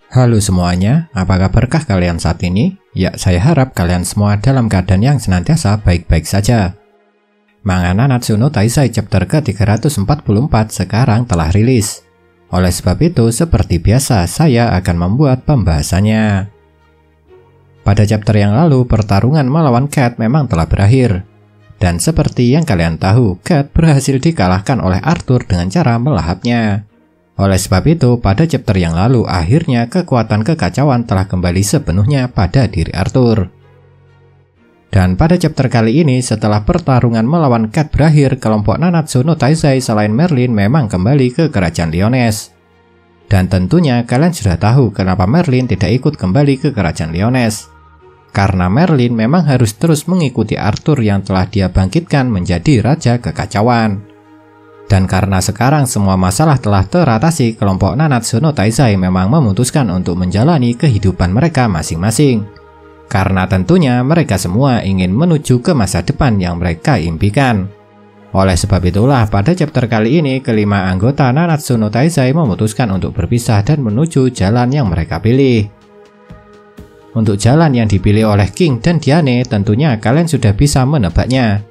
Halo semuanya, apa kabarkah kalian saat ini? Ya, saya harap kalian semua dalam keadaan yang senantiasa baik-baik saja. Manga Nanatsu no Taizai chapter ke-344 sekarang telah rilis. Oleh sebab itu, seperti biasa, saya akan membuat pembahasannya. Pada chapter yang lalu, pertarungan melawan Cat memang telah berakhir. Dan seperti yang kalian tahu, Cat berhasil dikalahkan oleh Arthur dengan cara melahapnya. Oleh sebab itu, pada chapter yang lalu, akhirnya kekuatan kekacauan telah kembali sepenuhnya pada diri Arthur. Dan pada chapter kali ini, setelah pertarungan melawan Cat berakhir, kelompok Nanatsu no Taizai selain Merlin memang kembali ke kerajaan Lyonesse. Dan tentunya kalian sudah tahu kenapa Merlin tidak ikut kembali ke kerajaan Lyonesse. Karena Merlin memang harus terus mengikuti Arthur yang telah dia bangkitkan menjadi Raja Kekacauan. Dan karena sekarang semua masalah telah teratasi, kelompok Nanatsu no Taizai memang memutuskan untuk menjalani kehidupan mereka masing-masing. Karena tentunya mereka semua ingin menuju ke masa depan yang mereka impikan. Oleh sebab itulah pada chapter kali ini, kelima anggota Nanatsu no Taizai memutuskan untuk berpisah dan menuju jalan yang mereka pilih. Untuk jalan yang dipilih oleh King dan Diane, tentunya kalian sudah bisa menebaknya.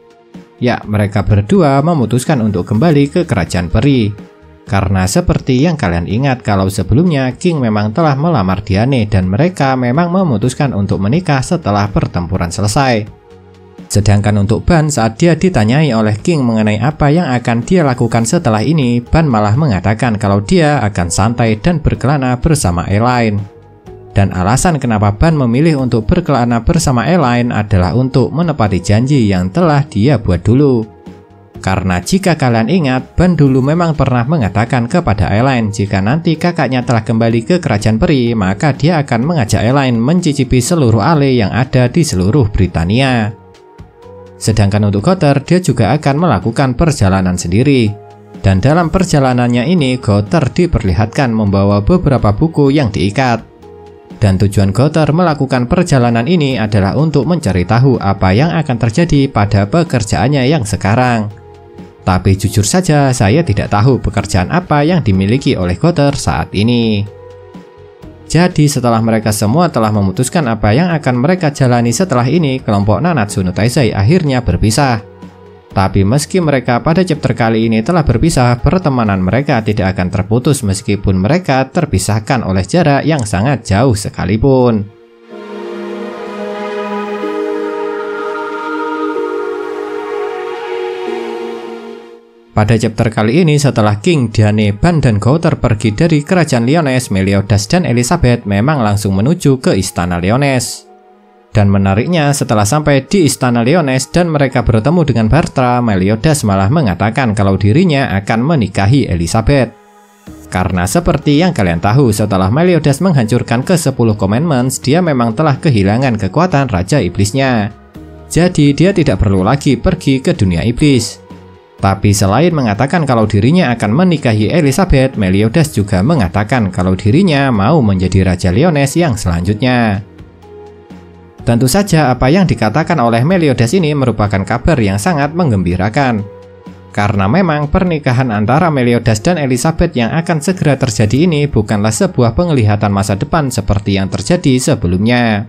Ya, mereka berdua memutuskan untuk kembali ke kerajaan peri. Karena seperti yang kalian ingat kalau sebelumnya King memang telah melamar Diane dan mereka memang memutuskan untuk menikah setelah pertempuran selesai. Sedangkan untuk Ban, saat dia ditanyai oleh King mengenai apa yang akan dia lakukan setelah ini, Ban malah mengatakan kalau dia akan santai dan berkelana bersama Elaine. Dan alasan kenapa Ban memilih untuk berkelana bersama Elaine adalah untuk menepati janji yang telah dia buat dulu. Karena jika kalian ingat, Ban dulu memang pernah mengatakan kepada Elaine jika nanti kakaknya telah kembali ke kerajaan peri, maka dia akan mengajak Elaine mencicipi seluruh ale yang ada di seluruh Britania. Sedangkan untuk Gowther, dia juga akan melakukan perjalanan sendiri. Dan dalam perjalanannya ini, Gowther diperlihatkan membawa beberapa buku yang diikat. Dan tujuan Gowther melakukan perjalanan ini adalah untuk mencari tahu apa yang akan terjadi pada pekerjaannya yang sekarang. Tapi jujur saja, saya tidak tahu pekerjaan apa yang dimiliki oleh Gowther saat ini. Jadi setelah mereka semua telah memutuskan apa yang akan mereka jalani setelah ini, kelompok Nanatsu no Taizai akhirnya berpisah. Tapi meski mereka pada chapter kali ini telah berpisah, pertemanan mereka tidak akan terputus meskipun mereka terpisahkan oleh jarak yang sangat jauh sekalipun. Pada chapter kali ini, setelah King, Diane, Ban, dan Gowther pergi dari kerajaan Lyonesse, Meliodas dan Elizabeth memang langsung menuju ke istana Lyonesse. Dan menariknya, setelah sampai di istana Lyonesse dan mereka bertemu dengan Bartra, Meliodas malah mengatakan kalau dirinya akan menikahi Elizabeth. Karena seperti yang kalian tahu, setelah Meliodas menghancurkan ke-10 commandments, dia memang telah kehilangan kekuatan Raja Iblisnya. Jadi dia tidak perlu lagi pergi ke dunia iblis. Tapi selain mengatakan kalau dirinya akan menikahi Elizabeth, Meliodas juga mengatakan kalau dirinya mau menjadi Raja Lyonesse yang selanjutnya. Tentu saja apa yang dikatakan oleh Meliodas ini merupakan kabar yang sangat menggembirakan. Karena memang pernikahan antara Meliodas dan Elizabeth yang akan segera terjadi ini bukanlah sebuah penglihatan masa depan seperti yang terjadi sebelumnya.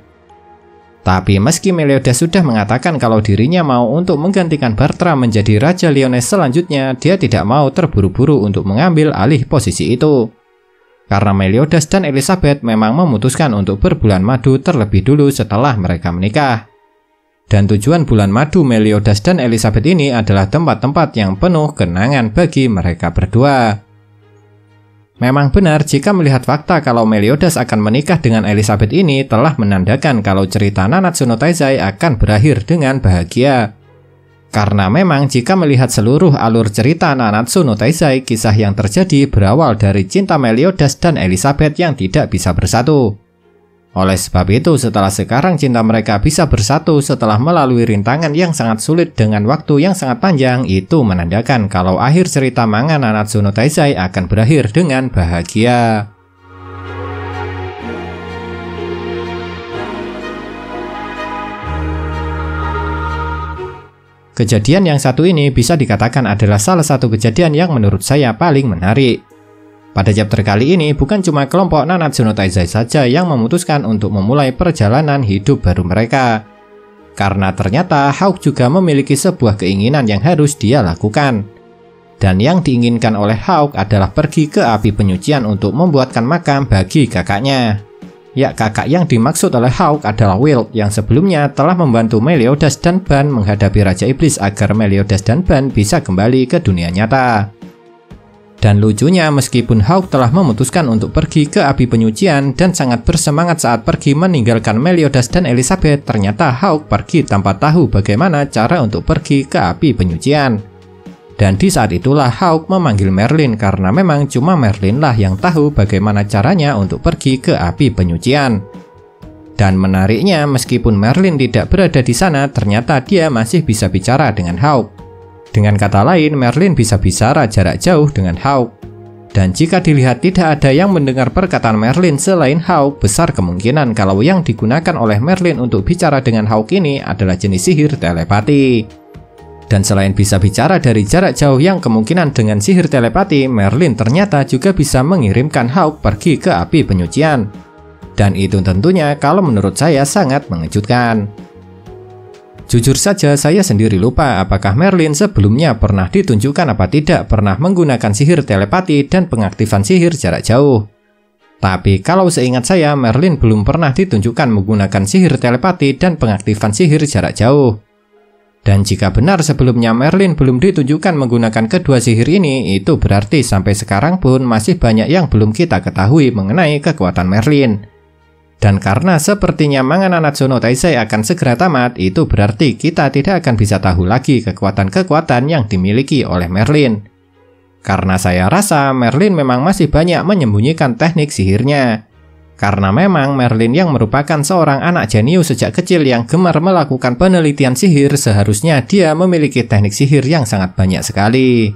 Tapi meski Meliodas sudah mengatakan kalau dirinya mau untuk menggantikan Bartra menjadi Raja Lyonesse selanjutnya, dia tidak mau terburu-buru untuk mengambil alih posisi itu. Karena Meliodas dan Elizabeth memang memutuskan untuk berbulan madu terlebih dulu setelah mereka menikah. Dan tujuan bulan madu Meliodas dan Elizabeth ini adalah tempat-tempat yang penuh kenangan bagi mereka berdua. Memang benar jika melihat fakta kalau Meliodas akan menikah dengan Elizabeth ini telah menandakan kalau cerita Nanatsu no Taizai akan berakhir dengan bahagia. Karena memang jika melihat seluruh alur cerita Nanatsu no Taizai, kisah yang terjadi berawal dari cinta Meliodas dan Elizabeth yang tidak bisa bersatu. Oleh sebab itu, setelah sekarang cinta mereka bisa bersatu setelah melalui rintangan yang sangat sulit dengan waktu yang sangat panjang, itu menandakan kalau akhir cerita manga Nanatsu no Taizai akan berakhir dengan bahagia. Kejadian yang satu ini bisa dikatakan adalah salah satu kejadian yang menurut saya paling menarik. Pada chapter kali ini, bukan cuma kelompok Nanatsu no Taizai saja yang memutuskan untuk memulai perjalanan hidup baru mereka. Karena ternyata Hawk juga memiliki sebuah keinginan yang harus dia lakukan. Dan yang diinginkan oleh Hawk adalah pergi ke api penyucian untuk membuatkan makam bagi kakaknya. Ya, kakak yang dimaksud oleh Hawk adalah Wild yang sebelumnya telah membantu Meliodas dan Ban menghadapi Raja Iblis agar Meliodas dan Ban bisa kembali ke dunia nyata. Dan lucunya, meskipun Hawk telah memutuskan untuk pergi ke api penyucian dan sangat bersemangat saat pergi meninggalkan Meliodas dan Elizabeth, ternyata Hawk pergi tanpa tahu bagaimana cara untuk pergi ke api penyucian. Dan di saat itulah Hawk memanggil Merlin karena memang cuma Merlin lah yang tahu bagaimana caranya untuk pergi ke api penyucian. Dan menariknya, meskipun Merlin tidak berada di sana, ternyata dia masih bisa bicara dengan Hawk. Dengan kata lain, Merlin bisa bicara jarak jauh dengan Hawk. Dan jika dilihat tidak ada yang mendengar perkataan Merlin selain Hawk, besar kemungkinan kalau yang digunakan oleh Merlin untuk bicara dengan Hawk ini adalah jenis sihir telepati. Dan selain bisa bicara dari jarak jauh yang kemungkinan dengan sihir telepati, Merlin ternyata juga bisa mengirimkan Hawk pergi ke api penyucian. Dan itu tentunya kalau menurut saya sangat mengejutkan. Jujur saja saya sendiri lupa apakah Merlin sebelumnya pernah ditunjukkan apa tidak pernah menggunakan sihir telepati dan pengaktifan sihir jarak jauh. Tapi kalau seingat saya, Merlin belum pernah ditunjukkan menggunakan sihir telepati dan pengaktifan sihir jarak jauh. Dan jika benar sebelumnya Merlin belum ditunjukkan menggunakan kedua sihir ini, itu berarti sampai sekarang pun masih banyak yang belum kita ketahui mengenai kekuatan Merlin. Dan karena sepertinya manga Nanatsu no Taizai akan segera tamat, itu berarti kita tidak akan bisa tahu lagi kekuatan-kekuatan yang dimiliki oleh Merlin. Karena saya rasa Merlin memang masih banyak menyembunyikan teknik sihirnya. Karena memang Merlin yang merupakan seorang anak jenius sejak kecil yang gemar melakukan penelitian sihir, seharusnya dia memiliki teknik sihir yang sangat banyak sekali.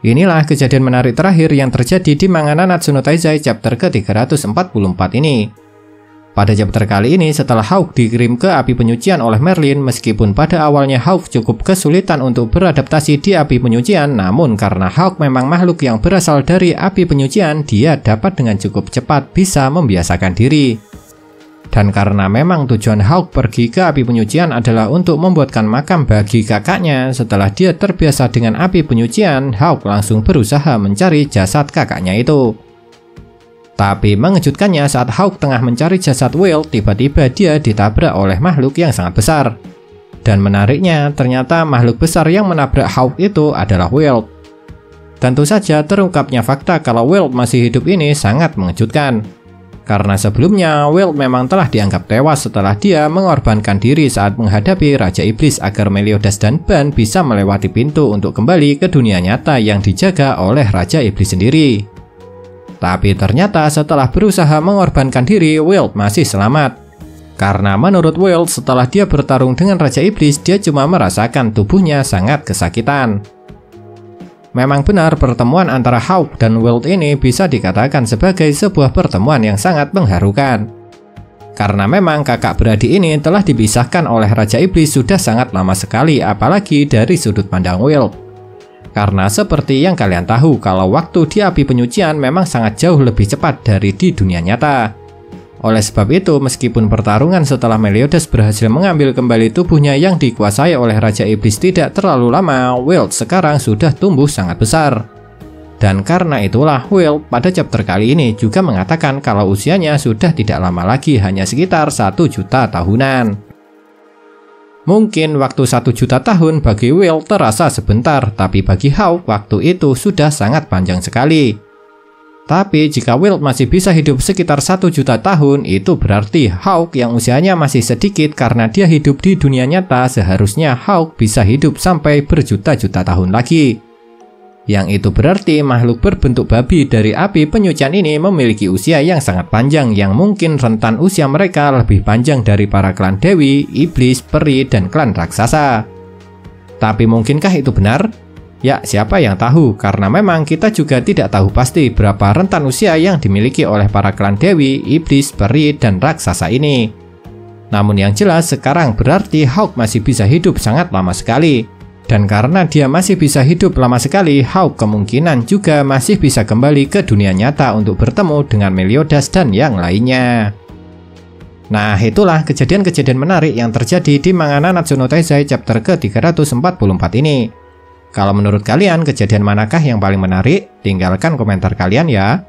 Inilah kejadian menarik terakhir yang terjadi di manga Nanatsu no Taizai chapter ke-344 ini. Pada chapter kali ini, setelah Hawk dikirim ke api penyucian oleh Merlin, meskipun pada awalnya Hawk cukup kesulitan untuk beradaptasi di api penyucian, namun karena Hawk memang makhluk yang berasal dari api penyucian, dia dapat dengan cukup cepat bisa membiasakan diri. Dan karena memang tujuan Hawk pergi ke api penyucian adalah untuk membuatkan makam bagi kakaknya, setelah dia terbiasa dengan api penyucian, Hawk langsung berusaha mencari jasad kakaknya itu. Tapi mengejutkannya, saat Hawk tengah mencari jasad Wild, tiba-tiba dia ditabrak oleh makhluk yang sangat besar. Dan menariknya, ternyata makhluk besar yang menabrak Hawk itu adalah Wild. Tentu saja terungkapnya fakta kalau Wild masih hidup ini sangat mengejutkan. Karena sebelumnya Wild memang telah dianggap tewas setelah dia mengorbankan diri saat menghadapi Raja Iblis agar Meliodas dan Ban bisa melewati pintu untuk kembali ke dunia nyata yang dijaga oleh Raja Iblis sendiri. Tapi ternyata setelah berusaha mengorbankan diri, Wild masih selamat. Karena menurut Wild, setelah dia bertarung dengan Raja Iblis, dia cuma merasakan tubuhnya sangat kesakitan. Memang benar pertemuan antara Hawk dan Wild ini bisa dikatakan sebagai sebuah pertemuan yang sangat mengharukan. Karena memang kakak beradik ini telah dipisahkan oleh Raja Iblis sudah sangat lama sekali, apalagi dari sudut pandang Wild. Karena seperti yang kalian tahu kalau waktu di api penyucian memang sangat jauh lebih cepat dari di dunia nyata. Oleh sebab itu, meskipun pertarungan setelah Meliodas berhasil mengambil kembali tubuhnya yang dikuasai oleh Raja Iblis tidak terlalu lama, Wild sekarang sudah tumbuh sangat besar. Dan karena itulah Wild pada chapter kali ini juga mengatakan kalau usianya sudah tidak lama lagi, hanya sekitar 1 juta tahunan. Mungkin waktu 1 juta tahun bagi Wild terasa sebentar, tapi bagi Hawk waktu itu sudah sangat panjang sekali. Tapi jika Wild masih bisa hidup sekitar 1 juta tahun, itu berarti Hawk yang usianya masih sedikit karena dia hidup di dunia nyata, seharusnya Hawk bisa hidup sampai berjuta-juta tahun lagi. Yang itu berarti makhluk berbentuk babi dari api penyucian ini memiliki usia yang sangat panjang, yang mungkin rentan usia mereka lebih panjang dari para klan Dewi, Iblis, Peri, dan klan raksasa. Tapi mungkinkah itu benar? Ya, siapa yang tahu, karena memang kita juga tidak tahu pasti berapa rentan usia yang dimiliki oleh para klan Dewi, Iblis, Peri, dan raksasa ini. Namun yang jelas sekarang berarti Hawk masih bisa hidup sangat lama sekali. Dan karena dia masih bisa hidup lama sekali, Hawk kemungkinan juga masih bisa kembali ke dunia nyata untuk bertemu dengan Meliodas dan yang lainnya. Nah, itulah kejadian-kejadian menarik yang terjadi di manga Nanatsu no Taizai chapter ke-344 ini. Kalau menurut kalian kejadian manakah yang paling menarik? Tinggalkan komentar kalian ya.